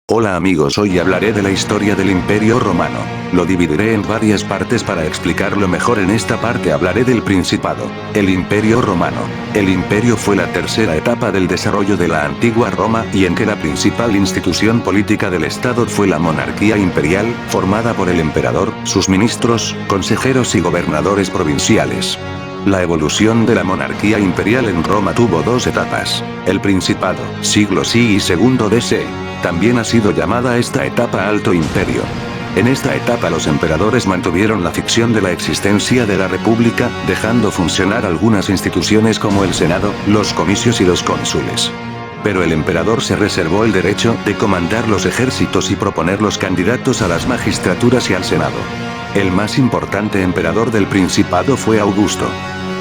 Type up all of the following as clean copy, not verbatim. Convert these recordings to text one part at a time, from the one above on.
Hola amigos, hoy hablaré de la historia del Imperio Romano. Lo dividiré en varias partes para explicarlo mejor. En esta parte hablaré del Principado. El Imperio Romano. El imperio fue la tercera etapa del desarrollo de la antigua Roma y en que la principal institución política del Estado fue la monarquía imperial, formada por el emperador, sus ministros, consejeros y gobernadores provinciales. La evolución de la monarquía imperial en Roma tuvo dos etapas. El Principado, siglos I y segundo DC. También ha sido llamada esta etapa Alto Imperio. En esta etapa los emperadores mantuvieron la ficción de la existencia de la república, dejando funcionar algunas instituciones como el Senado, los comicios y los cónsules. Pero el emperador se reservó el derecho de comandar los ejércitos y proponer los candidatos a las magistraturas y al Senado. El más importante emperador del Principado fue Augusto.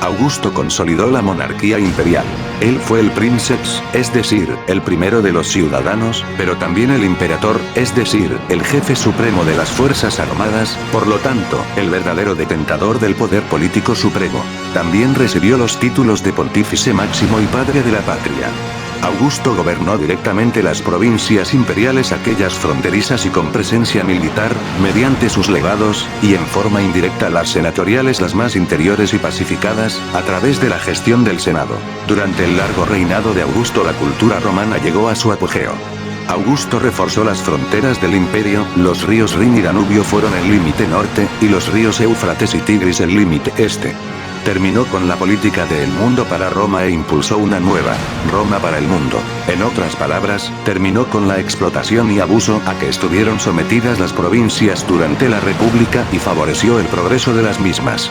Augusto consolidó la monarquía imperial. Él fue el princeps, es decir, el primero de los ciudadanos, pero también el imperator, es decir, el jefe supremo de las fuerzas armadas, por lo tanto, el verdadero detentador del poder político supremo. También recibió los títulos de pontífice máximo y padre de la patria. Augusto gobernó directamente las provincias imperiales, aquellas fronterizas y con presencia militar, mediante sus legados, y en forma indirecta las senatoriales, las más interiores y pacificadas, a través de la gestión del Senado. Durante el largo reinado de Augusto la cultura romana llegó a su apogeo. Augusto reforzó las fronteras del imperio, los ríos Rin y Danubio fueron el límite norte, y los ríos Éufrates y Tigris el límite este. Terminó con la política del mundo para Roma e impulsó una nueva Roma para el mundo. En otras palabras, terminó con la explotación y abuso a que estuvieron sometidas las provincias durante la República y favoreció el progreso de las mismas.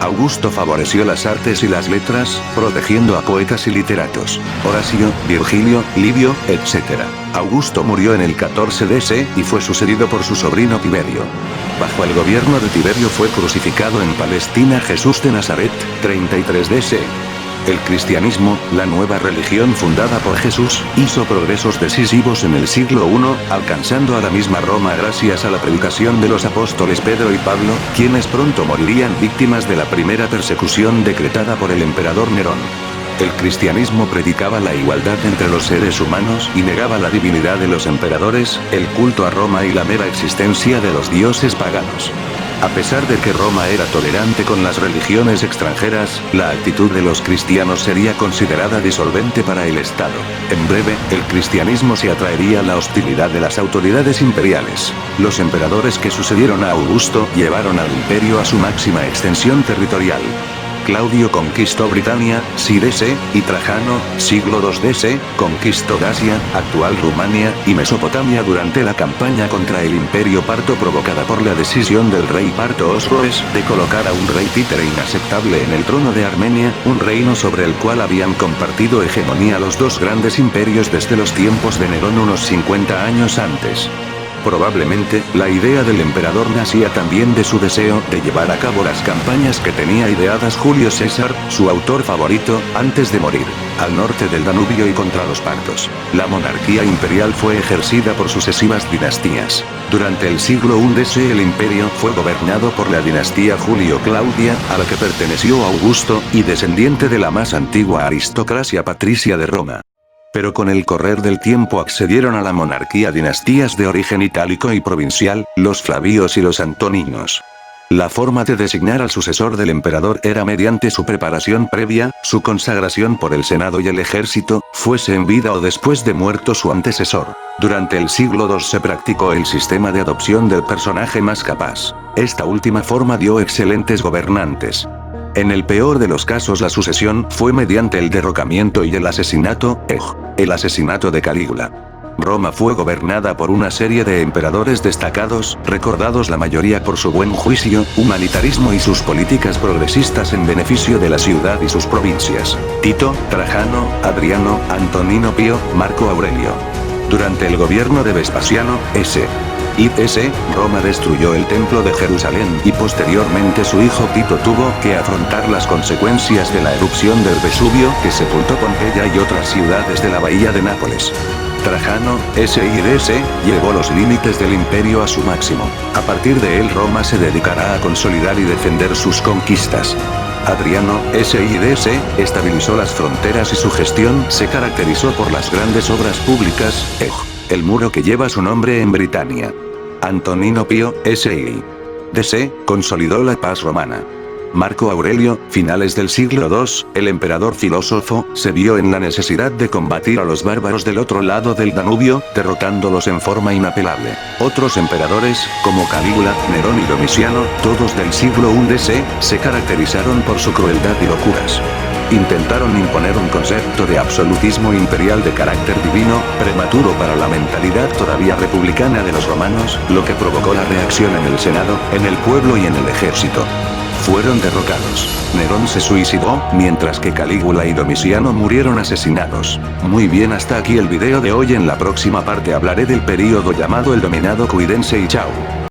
Augusto favoreció las artes y las letras, protegiendo a poetas y literatos, Horacio, Virgilio, Livio, etc. Augusto murió en el 14 DC y fue sucedido por su sobrino Tiberio. Bajo el gobierno de Tiberio fue crucificado en Palestina Jesús de Nazaret, 33 DC. El cristianismo, la nueva religión fundada por Jesús, hizo progresos decisivos en el siglo I, alcanzando a la misma Roma gracias a la predicación de los apóstoles Pedro y Pablo, quienes pronto morirían víctimas de la primera persecución decretada por el emperador Nerón. El cristianismo predicaba la igualdad entre los seres humanos y negaba la divinidad de los emperadores, el culto a Roma y la mera existencia de los dioses paganos. A pesar de que Roma era tolerante con las religiones extranjeras, la actitud de los cristianos sería considerada disolvente para el Estado. En breve, el cristianismo se atraería a la hostilidad de las autoridades imperiales. Los emperadores que sucedieron a Augusto llevaron al imperio a su máxima extensión territorial. Claudio conquistó Britania, DC, y Trajano, siglo II DC, conquistó Dacia, actual Rumania, y Mesopotamia durante la campaña contra el Imperio Parto provocada por la decisión del rey parto Osroes de colocar a un rey títere inaceptable en el trono de Armenia, un reino sobre el cual habían compartido hegemonía los dos grandes imperios desde los tiempos de Nerón unos 50 años antes. Probablemente, la idea del emperador nacía también de su deseo de llevar a cabo las campañas que tenía ideadas Julio César, su autor favorito, antes de morir, al norte del Danubio y contra los partos. La monarquía imperial fue ejercida por sucesivas dinastías. Durante el siglo I DC el imperio fue gobernado por la dinastía Julio-Claudia, a la que perteneció Augusto, y descendiente de la más antigua aristocracia patricia de Roma. Pero con el correr del tiempo accedieron a la monarquía dinastías de origen itálico y provincial, los Flavios y los Antoninos. La forma de designar al sucesor del emperador era mediante su preparación previa, su consagración por el Senado y el ejército, fuese en vida o después de muerto su antecesor. Durante el siglo II se practicó el sistema de adopción del personaje más capaz. Esta última forma dio excelentes gobernantes. En el peor de los casos la sucesión fue mediante el derrocamiento y el asesinato, el asesinato de Calígula. Roma fue gobernada por una serie de emperadores destacados, recordados la mayoría por su buen juicio, humanitarismo y sus políticas progresistas en beneficio de la ciudad y sus provincias: Tito, Trajano, Adriano, Antonino Pío, Marco Aurelio. Durante el gobierno de Vespasiano, Roma destruyó el templo de Jerusalén y posteriormente su hijo Tito tuvo que afrontar las consecuencias de la erupción del Vesubio que sepultó Pompeya y otras ciudades de la bahía de Nápoles. Trajano, llevó los límites del imperio a su máximo. A partir de él Roma se dedicará a consolidar y defender sus conquistas. Adriano, estabilizó las fronteras y su gestión se caracterizó por las grandes obras públicas, El muro que lleva su nombre en Britania. Antonino Pío, S.I. D.C., consolidó la paz romana. Marco Aurelio, finales del siglo II, el emperador filósofo, se vio en la necesidad de combatir a los bárbaros del otro lado del Danubio, derrotándolos en forma inapelable. Otros emperadores, como Calígula, Nerón y Domiciano, todos del siglo I d.C., se caracterizaron por su crueldad y locuras. Intentaron imponer un concepto de absolutismo imperial de carácter divino, prematuro para la mentalidad todavía republicana de los romanos, lo que provocó la reacción en el Senado, en el pueblo y en el ejército. Fueron derrocados. Nerón se suicidó, mientras que Calígula y Domiciano murieron asesinados. Muy bien, hasta aquí el video de hoy. En la próxima parte hablaré del período llamado el dominado cuidense y chao.